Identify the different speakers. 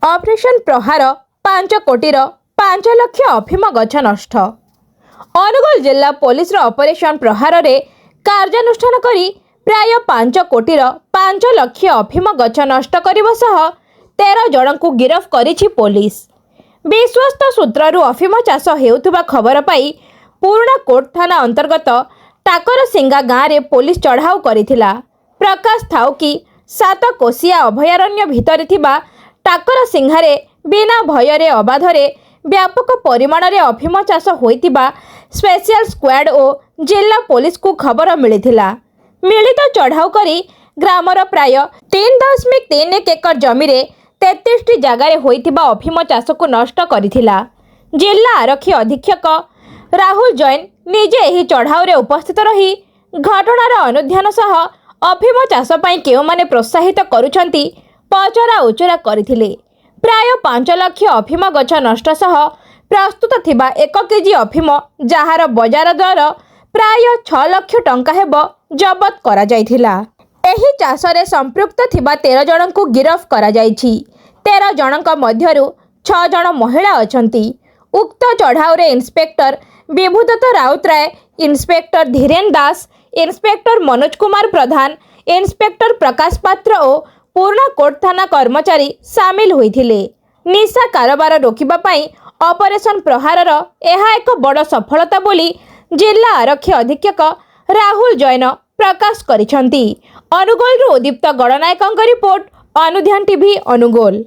Speaker 1: Operation प्रहार 5 कोटीर 5 लाख अफिम गछ नष्ट। अनुगोल जिला पुलिस ऑपरेशन प्रहार रे कार्यानुष्ठान करी प्राय 5 कोटीर 5 लाख अफिम गछ नष्ट करने सह 13 जन को गिरफ करिछि पुलिस। विश्वस्त सूत्रु अफिम चाष हेउथुबा खबर पाई पुराणा कोट थाना अंतर्गत टाकरसिंगा गाँव में पुलिस चढ़ाऊ करिथिला। प्रकाश थाउ कि 7 कोसिया अभयारण्य भितर थिबा टाकरसिंघारे बिना भୟରେ अबाधरे व्यापक परिमाण रे अफिम चाष होइतिबा स्पेशल स्क्वाड और जिला पुलिस को खबर मिलिथिला। मिलित चढ़ाऊ करी ग्रामर प्राय 3.31 एकर जमी रे 33 जगार होइतिबा अफिम चाष को नष्ट करिथिला। जिला आरक्षी अधीक्षक राहुल जैन निजे एही चढ़ाऊ रे उपस्थित रही घटनार अनुध्यान सह अफिम चाष पई केउ माने प्रोत्साहित करूछंती पचरा उचरा करथिले। प्राय 5 लाख अफिम गछ नष्ट सह प्रस्तुत थिबा 1 केजी अफिम जहार बजार दर प्राय 6 लाख टंका हेबो जबत करा जायथिला। एही चाष रे संपृक्त थिबा 13 जन को गिरफ करा जायछि। 13 जनक मध्यरु 6 जन महिला अछंती। उक्त चढ़ाऊ रे इंस्पेक्टर विभूदत्त राउतराय, इंस्पेक्टर धीरेन दास, इंस्पेक्टर मनोज कुमार प्रधान, इंस्पेक्टर प्रकाश पात्र और पुराणा कोट थाना कर्मचारी सामिल होइथिले। निशा कारोबार रोकिबा पई ऑपरेशन प्रहारर एहा एक बड़ सफलता बोली जिला आरक्षी अधीक्षक राहुल जैन प्रकाश करिसंती। अनुगोल उदीप्त गणनायकଙ୍କ रिपोर्ट अनुध्यान टीवी अनुगोल।